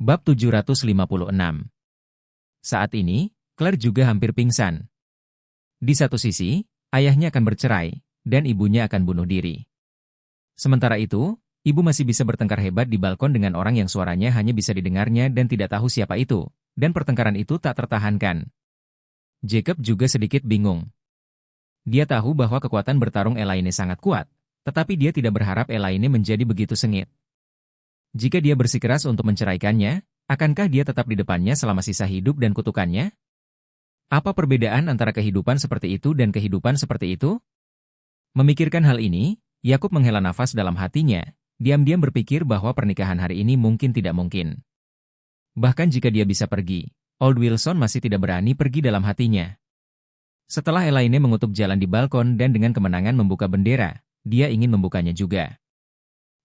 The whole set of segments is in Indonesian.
Bab 756. Saat ini, Claire juga hampir pingsan. Di satu sisi, ayahnya akan bercerai, dan ibunya akan bunuh diri. Sementara itu, ibu masih bisa bertengkar hebat di balkon dengan orang yang suaranya hanya bisa didengarnya dan tidak tahu siapa itu, dan pertengkaran itu tak tertahankan. Jacob juga sedikit bingung. Dia tahu bahwa kekuatan bertarung Elaine sangat kuat, tetapi dia tidak berharap Elaine menjadi begitu sengit. Jika dia bersikeras untuk menceraikannya, akankah dia tetap di depannya selama sisa hidup dan kutukannya? Apa perbedaan antara kehidupan seperti itu dan kehidupan seperti itu? Memikirkan hal ini, Yakub menghela nafas dalam hatinya, diam-diam berpikir bahwa pernikahan hari ini mungkin tidak mungkin. Bahkan jika dia bisa pergi, Old Wilson masih tidak berani pergi dalam hatinya. Setelah Elaine mengutuk jalan di balkon dan dengan kemenangan membuka bendera, dia ingin membukanya juga.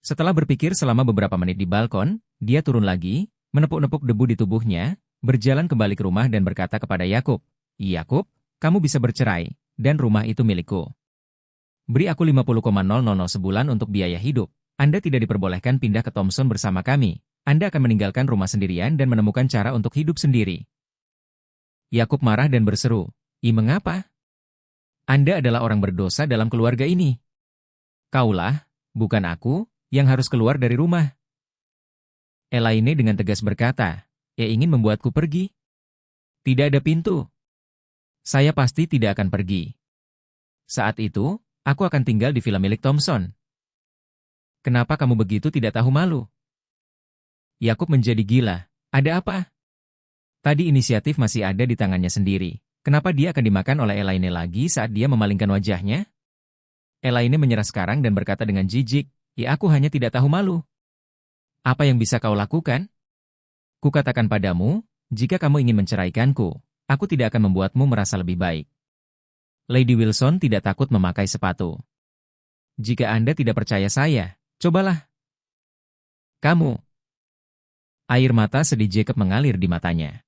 Setelah berpikir selama beberapa menit di balkon, dia turun lagi, menepuk-nepuk debu di tubuhnya, berjalan kembali ke rumah dan berkata kepada Yakub, "Yakub, kamu bisa bercerai, dan rumah itu milikku. Beri aku 50,000 sebulan untuk biaya hidup. Anda tidak diperbolehkan pindah ke Thompson bersama kami. Anda akan meninggalkan rumah sendirian dan menemukan cara untuk hidup sendiri." Yakub marah dan berseru, Mengapa? Anda adalah orang berdosa dalam keluarga ini. Kaulah, bukan aku, yang harus keluar dari rumah." Elaine dengan tegas berkata, ingin membuatku pergi? Tidak ada pintu. Saya pasti tidak akan pergi. Saat itu, aku akan tinggal di villa milik Thompson. Kenapa kamu begitu tidak tahu malu? Yakub menjadi gila. Ada apa? Tadi inisiatif masih ada di tangannya sendiri. Kenapa dia akan dimakan oleh Elaine lagi saat dia memalingkan wajahnya? Elaine menyerah sekarang dan berkata dengan jijik, aku hanya tidak tahu malu. Apa yang bisa kau lakukan? Kukatakan padamu, jika kamu ingin menceraikanku, aku tidak akan membuatmu merasa lebih baik. Lady Wilson tidak takut memakai sepatu. Jika Anda tidak percaya saya, cobalah. Kamu. Air mata sedih Jacob mengalir di matanya.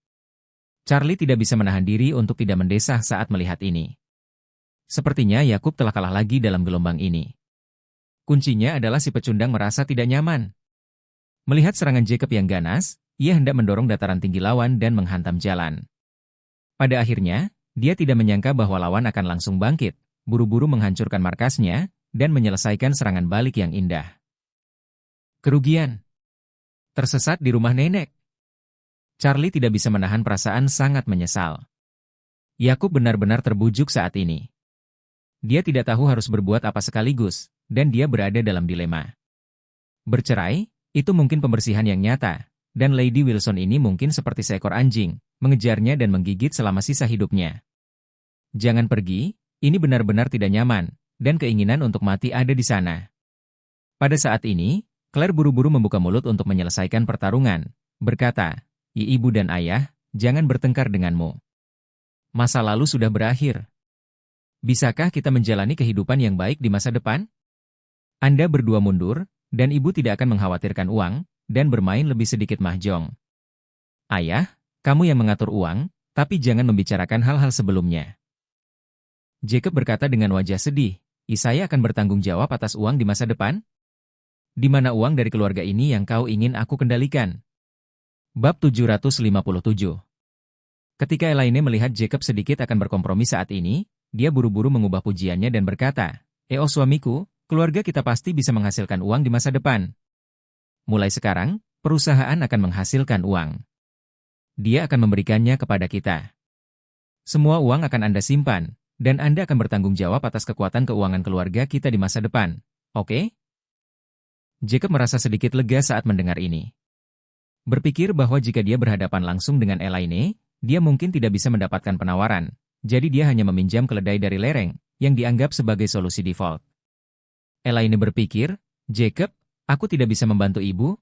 Charlie tidak bisa menahan diri untuk tidak mendesah saat melihat ini. Sepertinya Yakub telah kalah lagi dalam gelombang ini. Kuncinya adalah si pecundang merasa tidak nyaman. Melihat serangan Jacob yang ganas, ia hendak mendorong dataran tinggi lawan dan menghantam jalan. Pada akhirnya, dia tidak menyangka bahwa lawan akan langsung bangkit, buru-buru menghancurkan markasnya, dan menyelesaikan serangan balik yang indah. Kerugian. Tersesat di rumah nenek. Charlie tidak bisa menahan perasaan sangat menyesal. Yakub benar-benar terbujuk saat ini. Dia tidak tahu harus berbuat apa sekaligus, dan dia berada dalam dilema. Bercerai, itu mungkin pembersihan yang nyata, dan Lady Wilson ini mungkin seperti seekor anjing, mengejarnya dan menggigit selama sisa hidupnya. Jangan pergi, ini benar-benar tidak nyaman, dan keinginan untuk mati ada di sana. Pada saat ini, Claire buru-buru membuka mulut untuk menyelesaikan pertarungan, berkata, Ibu dan ayah, jangan bertengkar denganmu. Masa lalu sudah berakhir. Bisakah kita menjalani kehidupan yang baik di masa depan? Anda berdua mundur, dan ibu tidak akan mengkhawatirkan uang, dan bermain lebih sedikit mahjong. Ayah, kamu yang mengatur uang, tapi jangan membicarakan hal-hal sebelumnya. Jacob berkata dengan wajah sedih, saya akan bertanggung jawab atas uang di masa depan? Di mana uang dari keluarga ini yang kau ingin aku kendalikan? Bab 757. Ketika Elaine melihat Jacob sedikit akan berkompromi saat ini, dia buru-buru mengubah pujiannya dan berkata, suamiku, keluarga kita pasti bisa menghasilkan uang di masa depan. Mulai sekarang, perusahaan akan menghasilkan uang. Dia akan memberikannya kepada kita. Semua uang akan Anda simpan, dan Anda akan bertanggung jawab atas kekuatan keuangan keluarga kita di masa depan. Oke? Jacob merasa sedikit lega saat mendengar ini. Berpikir bahwa jika dia berhadapan langsung dengan Elaine, dia mungkin tidak bisa mendapatkan penawaran, jadi dia hanya meminjam keledai dari lereng, yang dianggap sebagai solusi default. Elaine berpikir, Jacob, aku tidak bisa membantu ibu.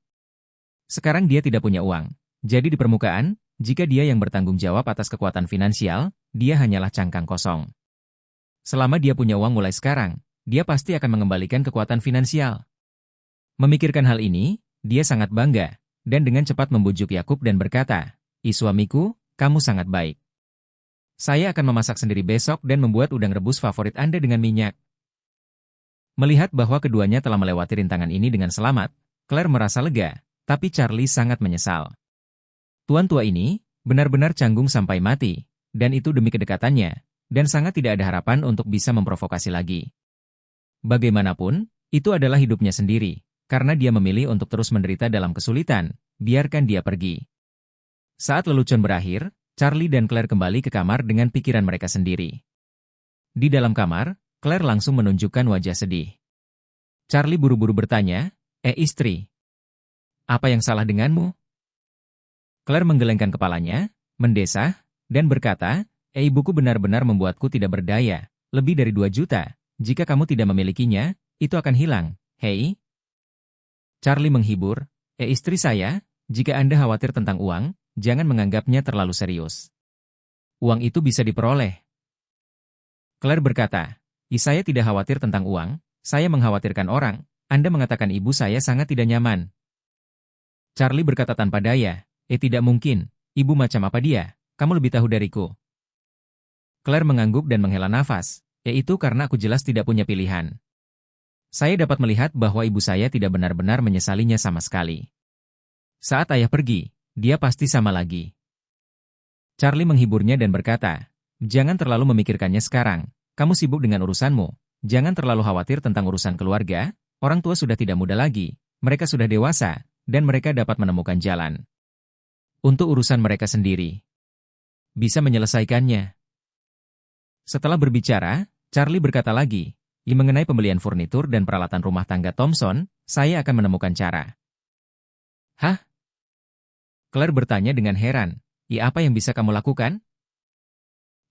Sekarang dia tidak punya uang, jadi di permukaan, jika dia yang bertanggung jawab atas kekuatan finansial, dia hanyalah cangkang kosong. Selama dia punya uang mulai sekarang, dia pasti akan mengembalikan kekuatan finansial. Memikirkan hal ini, dia sangat bangga, dan dengan cepat membujuk Yakub dan berkata, suamiku, kamu sangat baik. Saya akan memasak sendiri besok dan membuat udang rebus favorit Anda dengan minyak. Melihat bahwa keduanya telah melewati rintangan ini dengan selamat, Claire merasa lega, tapi Charlie sangat menyesal. Tuan tua ini benar-benar canggung sampai mati, dan itu demi kedekatannya, dan sangat tidak ada harapan untuk bisa memprovokasi lagi. Bagaimanapun, itu adalah hidupnya sendiri, karena dia memilih untuk terus menderita dalam kesulitan, biarkan dia pergi. Saat lelucon berakhir, Charlie dan Claire kembali ke kamar dengan pikiran mereka sendiri. Di dalam kamar, Claire langsung menunjukkan wajah sedih. Charlie buru-buru bertanya, istri, apa yang salah denganmu? Claire menggelengkan kepalanya, mendesah, dan berkata, ibuku benar-benar membuatku tidak berdaya, lebih dari 2 juta, jika kamu tidak memilikinya, itu akan hilang, hei? Charlie menghibur, istri saya, jika Anda khawatir tentang uang, jangan menganggapnya terlalu serius. Uang itu bisa diperoleh. Claire berkata, saya tidak khawatir tentang uang, saya mengkhawatirkan orang, Anda mengatakan ibu saya sangat tidak nyaman. Charlie berkata tanpa daya, tidak mungkin, ibu macam apa dia, kamu lebih tahu dariku. Claire mengangguk dan menghela nafas, itu karena aku jelas tidak punya pilihan. Saya dapat melihat bahwa ibu saya tidak benar-benar menyesalinya sama sekali. Saat ayah pergi, dia pasti sama lagi. Charlie menghiburnya dan berkata, jangan terlalu memikirkannya sekarang, kamu sibuk dengan urusanmu, jangan terlalu khawatir tentang urusan keluarga, orang tua sudah tidak muda lagi, mereka sudah dewasa, dan mereka dapat menemukan jalan. Untuk urusan mereka sendiri. Bisa menyelesaikannya. Setelah berbicara, Charlie berkata lagi, mengenai pembelian furnitur dan peralatan rumah tangga Thompson, saya akan menemukan cara. Hah? Claire bertanya dengan heran, apa yang bisa kamu lakukan?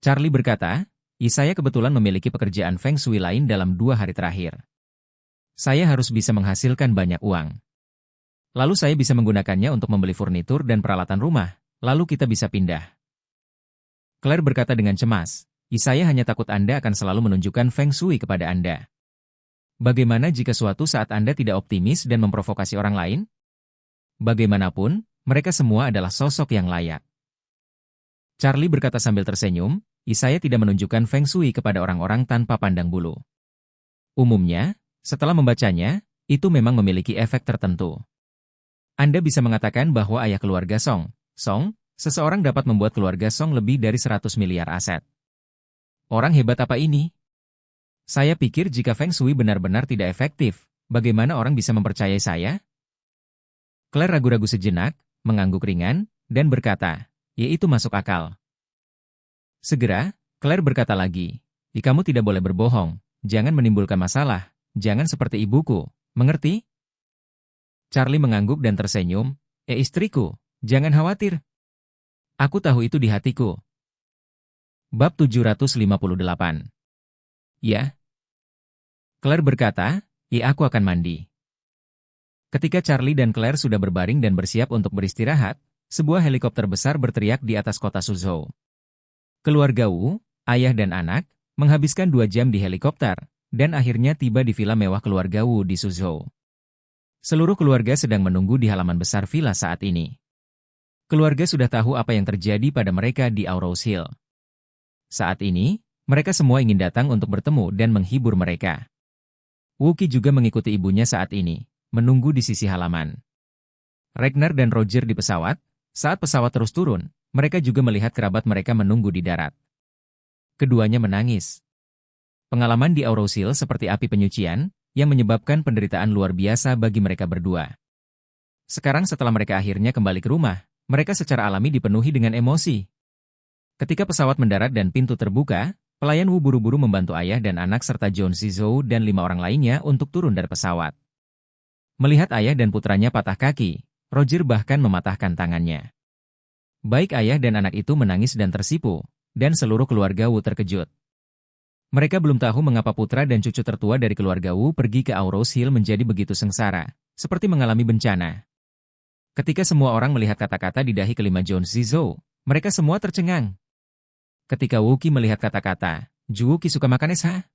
Charlie berkata, saya kebetulan memiliki pekerjaan Feng Shui lain dalam 2 hari terakhir. Saya harus bisa menghasilkan banyak uang. Lalu saya bisa menggunakannya untuk membeli furnitur dan peralatan rumah, lalu kita bisa pindah. Claire berkata dengan cemas, saya hanya takut Anda akan selalu menunjukkan Feng Shui kepada Anda. Bagaimana jika suatu saat Anda tidak optimis dan memprovokasi orang lain? Bagaimanapun, mereka semua adalah sosok yang layak. Charlie berkata sambil tersenyum, saya tidak menunjukkan Feng Shui kepada orang-orang tanpa pandang bulu. Umumnya, setelah membacanya, itu memang memiliki efek tertentu. Anda bisa mengatakan bahwa ayah keluarga Song, seseorang dapat membuat keluarga Song lebih dari 100 miliar aset. Orang hebat apa ini? Saya pikir jika Feng Shui benar-benar tidak efektif, bagaimana orang bisa mempercayai saya? Claire ragu-ragu sejenak, mengangguk ringan, dan berkata, itu masuk akal. Segera, Claire berkata lagi, kamu tidak boleh berbohong, jangan menimbulkan masalah, jangan seperti ibuku, mengerti? Charlie mengangguk dan tersenyum, istriku, jangan khawatir. Aku tahu itu di hatiku. Bab 758. Ya. Claire berkata, aku akan mandi. Ketika Charlie dan Claire sudah berbaring dan bersiap untuk beristirahat, sebuah helikopter besar berteriak di atas kota Suzhou. Keluarga Wu, ayah dan anak, menghabiskan 2 jam di helikopter, dan akhirnya tiba di villa mewah keluarga Wu di Suzhou. Seluruh keluarga sedang menunggu di halaman besar villa saat ini. Keluarga sudah tahu apa yang terjadi pada mereka di Aurous Hill. Saat ini, mereka semua ingin datang untuk bertemu dan menghibur mereka. Wookie juga mengikuti ibunya saat ini, menunggu di sisi halaman. Ragnar dan Roger di pesawat, saat pesawat terus turun, mereka juga melihat kerabat mereka menunggu di darat. Keduanya menangis. Pengalaman di Aurous Hill seperti api penyucian, yang menyebabkan penderitaan luar biasa bagi mereka berdua. Sekarang setelah mereka akhirnya kembali ke rumah, mereka secara alami dipenuhi dengan emosi. Ketika pesawat mendarat dan pintu terbuka, pelayan Wu buru-buru membantu ayah dan anak serta John Zhou dan 5 orang lainnya untuk turun dari pesawat. Melihat ayah dan putranya patah kaki, Roger bahkan mematahkan tangannya. Baik ayah dan anak itu menangis dan tersipu, dan seluruh keluarga Wu terkejut. Mereka belum tahu mengapa putra dan cucu tertua dari keluarga Wu pergi ke Aurous Hill menjadi begitu sengsara, seperti mengalami bencana. Ketika semua orang melihat kata-kata di dahi kelima John Zhou, mereka semua tercengang. Ketika Wookie melihat kata-kata, Wookie suka makan es ha?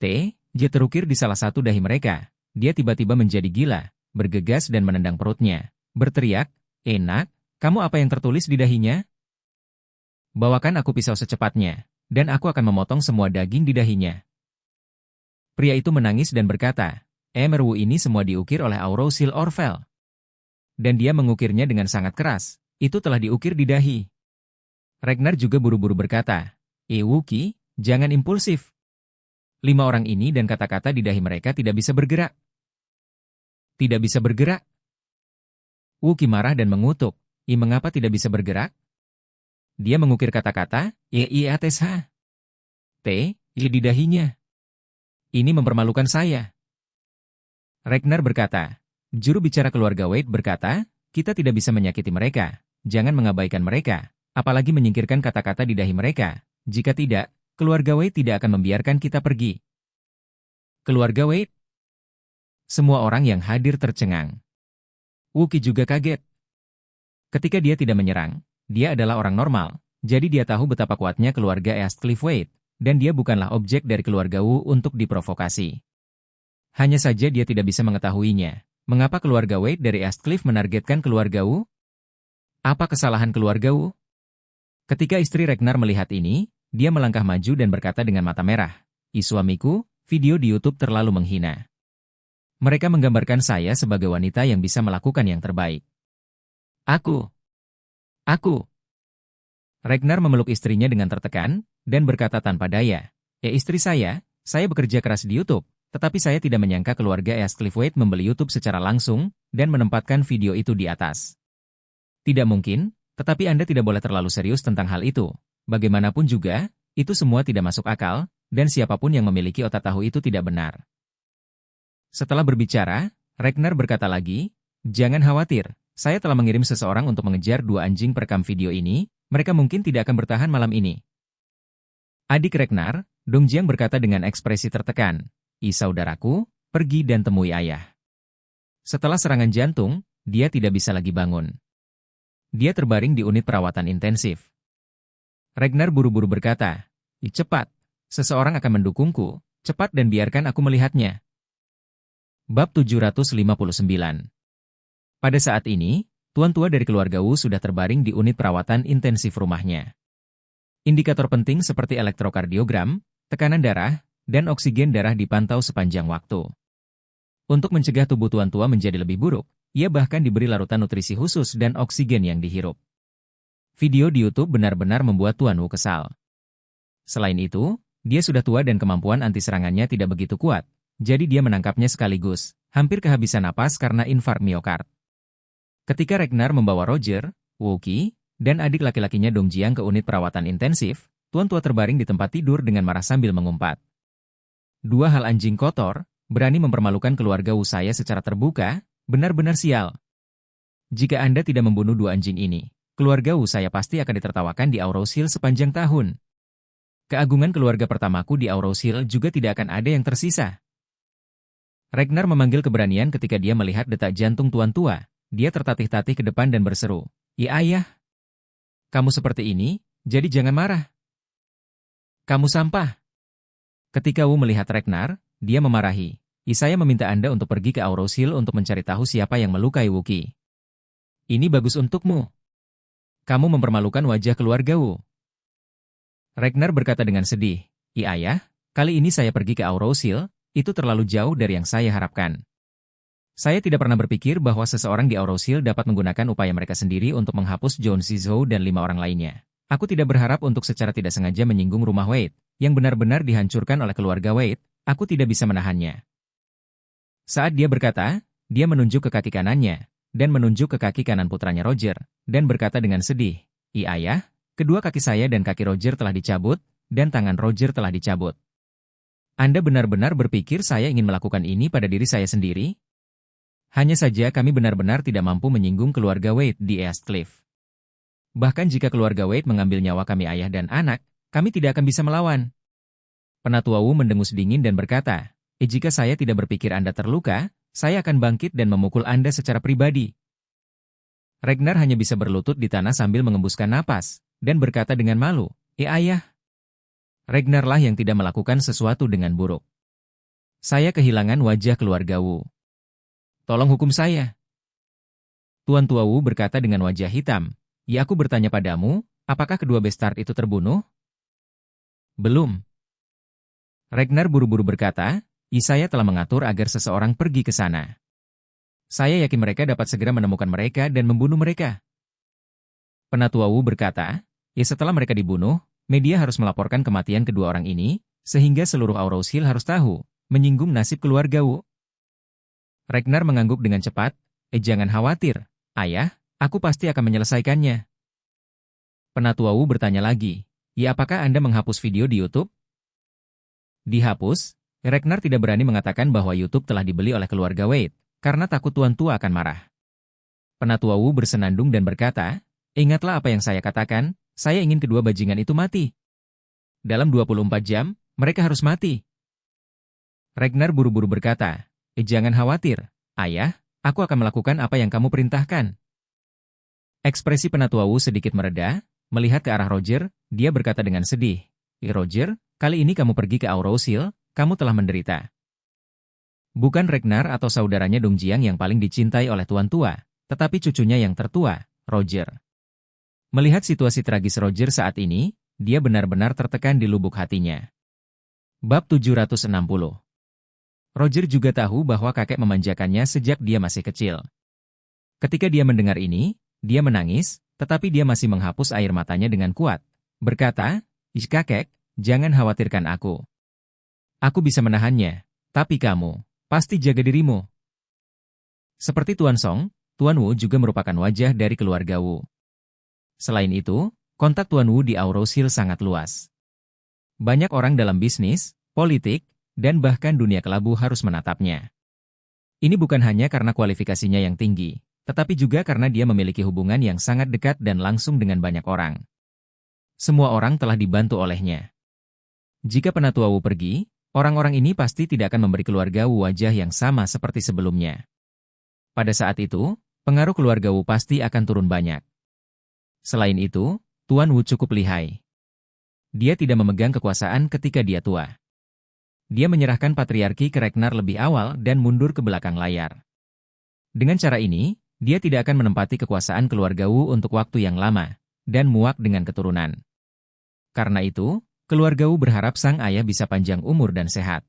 Dia terukir di salah satu dahi mereka. Dia tiba-tiba menjadi gila, bergegas dan menendang perutnya. Berteriak, enak, kamu apa yang tertulis di dahinya? Bawakan aku pisau secepatnya, dan aku akan memotong semua daging di dahinya. Pria itu menangis dan berkata, Emerwu ini semua diukir oleh Aurous Hill Orfel. Dan dia mengukirnya dengan sangat keras. Itu telah diukir di dahi. Ragnar juga buru-buru berkata, Wookie, jangan impulsif. 5 orang ini dan kata-kata di dahi mereka tidak bisa bergerak. Tidak bisa bergerak. Wookie marah dan mengutuk, mengapa tidak bisa bergerak? Dia mengukir kata-kata, IATSH. Di dahinya. Ini mempermalukan saya. Ragnar berkata, juru bicara keluarga Wade berkata, kita tidak bisa menyakiti mereka, jangan mengabaikan mereka, apalagi menyingkirkan kata-kata di dahi mereka. Jika tidak, keluarga Wade tidak akan membiarkan kita pergi. Keluarga Wade? Semua orang yang hadir tercengang. Wookie juga kaget. Ketika dia tidak menyerang, dia adalah orang normal, jadi dia tahu betapa kuatnya keluarga Eastcliff Wade, dan dia bukanlah objek dari keluarga Wu untuk diprovokasi. Hanya saja dia tidak bisa mengetahuinya. Mengapa keluarga Wade dari Eastcliff menargetkan keluarga Wu? Apa kesalahan keluarga Wu? Ketika istri Ragnar melihat ini, dia melangkah maju dan berkata dengan mata merah, suamiku, video di YouTube terlalu menghina. Mereka menggambarkan saya sebagai wanita yang bisa melakukan yang terbaik. Aku. Ragnar memeluk istrinya dengan tertekan, dan berkata tanpa daya, istri saya bekerja keras di YouTube. Tetapi saya tidak menyangka keluarga Eastcliff Wade membeli YouTube secara langsung dan menempatkan video itu di atas. Tidak mungkin, tetapi Anda tidak boleh terlalu serius tentang hal itu. Bagaimanapun juga, itu semua tidak masuk akal, dan siapapun yang memiliki otak tahu itu tidak benar. Setelah berbicara, Ragnar berkata lagi, jangan khawatir, saya telah mengirim seseorang untuk mengejar 2 anjing perekam video ini, mereka mungkin tidak akan bertahan malam ini. Adik Ragnar, Dongjiang berkata dengan ekspresi tertekan, saudaraku, pergi dan temui ayah. Setelah serangan jantung, dia tidak bisa lagi bangun. Dia terbaring di unit perawatan intensif. Ragnar buru-buru berkata, cepat, seseorang akan mendukungku, cepat dan biarkan aku melihatnya. Bab 759. Pada saat ini, tuan tua dari keluarga Wu sudah terbaring di unit perawatan intensif rumahnya. Indikator penting seperti elektrokardiogram, tekanan darah, dan oksigen darah dipantau sepanjang waktu. Untuk mencegah tubuh tuan tua menjadi lebih buruk, ia bahkan diberi larutan nutrisi khusus dan oksigen yang dihirup. Video di YouTube benar-benar membuat Tuan Wu kesal. Selain itu, dia sudah tua dan kemampuan anti serangannya tidak begitu kuat, jadi dia menangkapnya sekaligus, hampir kehabisan napas karena infark miokard. Ketika Ragnar membawa Roger, Wookie, dan adik laki-lakinya Dongjiang ke unit perawatan intensif, tuan tua terbaring di tempat tidur dengan marah sambil mengumpat. 2 hal anjing kotor, berani mempermalukan keluarga Wu saya secara terbuka, benar-benar sial. Jika Anda tidak membunuh 2 anjing ini, keluarga Wu saya pasti akan ditertawakan di Aurous Hill sepanjang tahun. Keagungan keluarga pertamaku di Aurous Hill juga tidak akan ada yang tersisa. Ragnar memanggil keberanian ketika dia melihat detak jantung tuan tua. Dia tertatih-tatih ke depan dan berseru, ayah, kamu seperti ini, jadi jangan marah. Kamu sampah. Ketika Wu melihat Ragnar, dia memarahi. Saya meminta Anda untuk pergi ke Aurous Hill untuk mencari tahu siapa yang melukai Wookie. Ini bagus untukmu. Kamu mempermalukan wajah keluarga Wu. Ragnar berkata dengan sedih, ayah, kali ini saya pergi ke Aurous Hill, itu terlalu jauh dari yang saya harapkan. Saya tidak pernah berpikir bahwa seseorang di Aurous Hill dapat menggunakan upaya mereka sendiri untuk menghapus John Zhou dan 5 orang lainnya. Aku tidak berharap untuk secara tidak sengaja menyinggung rumah Wade, yang benar-benar dihancurkan oleh keluarga Wade, aku tidak bisa menahannya. Saat dia berkata, dia menunjuk ke kaki kanannya, dan menunjuk ke kaki kanan putranya Roger, dan berkata dengan sedih, ayah, kedua kaki saya dan kaki Roger telah dicabut, dan tangan Roger telah dicabut. Anda benar-benar berpikir saya ingin melakukan ini pada diri saya sendiri? Hanya saja kami benar-benar tidak mampu menyinggung keluarga Wade di Eastcliff. Bahkan jika keluarga Wade mengambil nyawa kami ayah dan anak, kami tidak akan bisa melawan. Penatua Wu mendengus dingin dan berkata, jika saya tidak berpikir Anda terluka, saya akan bangkit dan memukul Anda secara pribadi. Ragnar hanya bisa berlutut di tanah sambil mengembuskan napas, dan berkata dengan malu, ayah. Ragnarlah yang tidak melakukan sesuatu dengan buruk. Saya kehilangan wajah keluarga Wu. Tolong hukum saya. Tuan Tua Wu berkata dengan wajah hitam, aku bertanya padamu, apakah kedua bastard itu terbunuh? Belum. Ragnar buru-buru berkata, saya telah mengatur agar seseorang pergi ke sana. Saya yakin mereka dapat segera menemukan mereka dan membunuh mereka. Penatua Wu berkata, ya setelah mereka dibunuh, media harus melaporkan kematian kedua orang ini, sehingga seluruh Aurous Hill harus tahu, menyinggung nasib keluarga Wu. Ragnar mengangguk dengan cepat, jangan khawatir, ayah, aku pasti akan menyelesaikannya. Penatua Wu bertanya lagi, ya apakah Anda menghapus video di YouTube? Dihapus, Ragnar tidak berani mengatakan bahwa YouTube telah dibeli oleh keluarga Wade, karena takut tuan tua akan marah. Penatua Wu bersenandung dan berkata, ingatlah apa yang saya katakan, saya ingin kedua bajingan itu mati. Dalam 24 jam, mereka harus mati. Ragnar buru-buru berkata, jangan khawatir, ayah, aku akan melakukan apa yang kamu perintahkan. Ekspresi Penatua Wu sedikit mereda, melihat ke arah Roger, dia berkata dengan sedih, Roger, kali ini kamu pergi ke Aurous Hill, kamu telah menderita. Bukan Ragnar atau saudaranya Dongjiang yang paling dicintai oleh tuan tua, tetapi cucunya yang tertua, Roger. Melihat situasi tragis Roger saat ini, dia benar-benar tertekan di lubuk hatinya. Bab 760. Roger juga tahu bahwa kakek memanjakannya sejak dia masih kecil. Ketika dia mendengar ini, dia menangis, tetapi dia masih menghapus air matanya dengan kuat. Berkata, kakek, jangan khawatirkan aku. Aku bisa menahannya, tapi kamu, pasti jaga dirimu. Seperti Tuan Song, Tuan Wu juga merupakan wajah dari keluarga Wu. Selain itu, kontak Tuan Wu di Aurous Hill sangat luas. Banyak orang dalam bisnis, politik, dan bahkan dunia kelabu harus menatapnya. Ini bukan hanya karena kualifikasinya yang tinggi, tetapi juga karena dia memiliki hubungan yang sangat dekat dan langsung dengan banyak orang. Semua orang telah dibantu olehnya. Jika Penatua Wu pergi, orang-orang ini pasti tidak akan memberi keluarga Wu wajah yang sama seperti sebelumnya. Pada saat itu, pengaruh keluarga Wu pasti akan turun banyak. Selain itu, Tuan Wu cukup lihai. Dia tidak memegang kekuasaan ketika dia tua. Dia menyerahkan patriarki ke Ragnar lebih awal dan mundur ke belakang layar. Dengan cara ini, dia tidak akan menempati kekuasaan keluarga Wu untuk waktu yang lama, dan muak dengan keturunan. Karena itu, keluarga Wu berharap sang ayah bisa panjang umur dan sehat.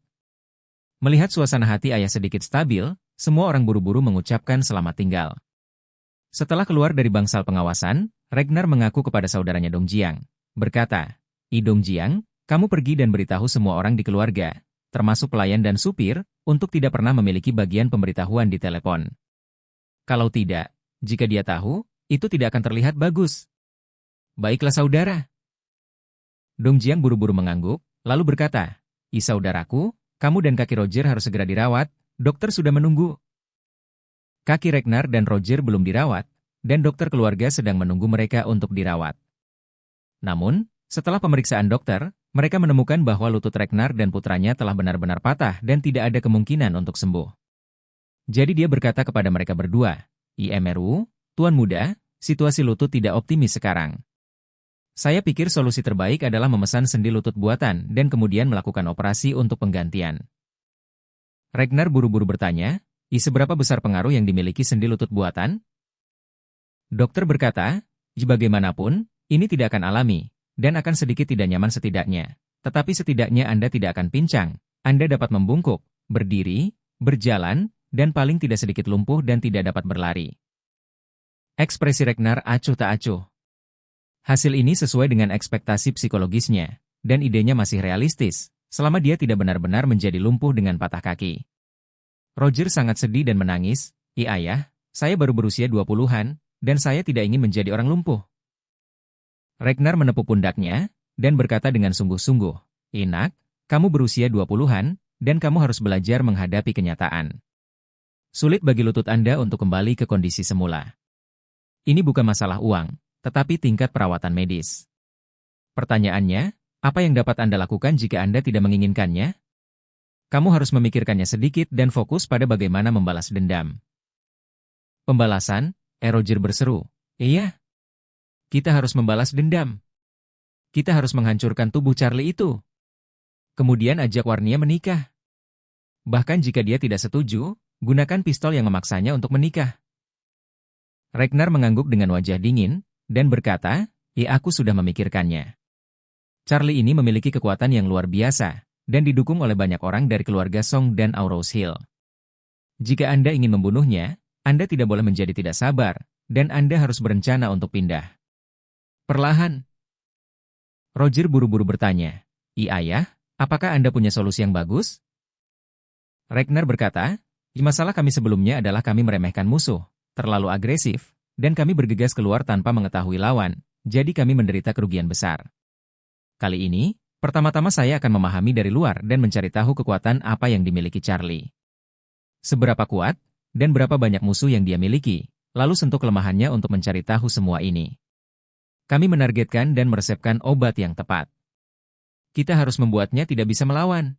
Melihat suasana hati ayah sedikit stabil, semua orang buru-buru mengucapkan selamat tinggal. Setelah keluar dari bangsal pengawasan, Ragnar mengaku kepada saudaranya Dongjiang, berkata, Dongjiang, kamu pergi dan beritahu semua orang di keluarga, termasuk pelayan dan supir, untuk tidak pernah memiliki bagian pemberitahuan di telepon. Kalau tidak, jika dia tahu, itu tidak akan terlihat bagus. Baiklah saudara. Dongjiang buru-buru mengangguk, lalu berkata, saudaraku, kamu dan kaki Roger harus segera dirawat, dokter sudah menunggu. Kaki Ragnar dan Roger belum dirawat, dan dokter keluarga sedang menunggu mereka untuk dirawat. Namun, setelah pemeriksaan dokter, mereka menemukan bahwa lutut Ragnar dan putranya telah benar-benar patah dan tidak ada kemungkinan untuk sembuh. Jadi dia berkata kepada mereka berdua, IMRU, Tuan Muda, situasi lutut tidak optimis sekarang. Saya pikir solusi terbaik adalah memesan sendi lutut buatan dan kemudian melakukan operasi untuk penggantian. Ragnar buru-buru bertanya, seberapa besar pengaruh yang dimiliki sendi lutut buatan? Dokter berkata, bagaimanapun, ini tidak akan alami, dan akan sedikit tidak nyaman setidaknya. Tetapi setidaknya Anda tidak akan pincang, Anda dapat membungkuk, berdiri, berjalan, dan paling tidak sedikit lumpuh dan tidak dapat berlari. Ekspresi Ragnar acuh tak acuh. Hasil ini sesuai dengan ekspektasi psikologisnya, dan idenya masih realistis, selama dia tidak benar-benar menjadi lumpuh dengan patah kaki. Roger sangat sedih dan menangis, ayah, saya baru berusia 20-an, dan saya tidak ingin menjadi orang lumpuh. Ragnar menepuk pundaknya, dan berkata dengan sungguh-sungguh, Nak, kamu berusia 20-an, dan kamu harus belajar menghadapi kenyataan. Sulit bagi lutut Anda untuk kembali ke kondisi semula. Ini bukan masalah uang, tetapi tingkat perawatan medis. Pertanyaannya, apa yang dapat Anda lakukan jika Anda tidak menginginkannya? Kamu harus memikirkannya sedikit dan fokus pada bagaimana membalas dendam. Pembalasan, Roger berseru. Iya. Kita harus membalas dendam. Kita harus menghancurkan tubuh Charlie itu. Kemudian ajak Warnia menikah. Bahkan jika dia tidak setuju, gunakan pistol yang memaksanya untuk menikah. Ragnar mengangguk dengan wajah dingin, dan berkata, aku sudah memikirkannya. Charlie ini memiliki kekuatan yang luar biasa, dan didukung oleh banyak orang dari keluarga Song dan Aurous Hill. Jika Anda ingin membunuhnya, Anda tidak boleh menjadi tidak sabar, dan Anda harus berencana untuk pindah. Perlahan. Roger buru-buru bertanya, Ayah, apakah Anda punya solusi yang bagus? Ragnar berkata, masalah kami sebelumnya adalah kami meremehkan musuh, terlalu agresif, dan kami bergegas keluar tanpa mengetahui lawan, jadi kami menderita kerugian besar. Kali ini, pertama-tama saya akan memahami dari luar dan mencari tahu kekuatan apa yang dimiliki Charlie. Seberapa kuat, dan berapa banyak musuh yang dia miliki, lalu sentuh kelemahannya untuk mencari tahu semua ini. Kami menargetkan dan meresepkan obat yang tepat. Kita harus membuatnya tidak bisa melawan.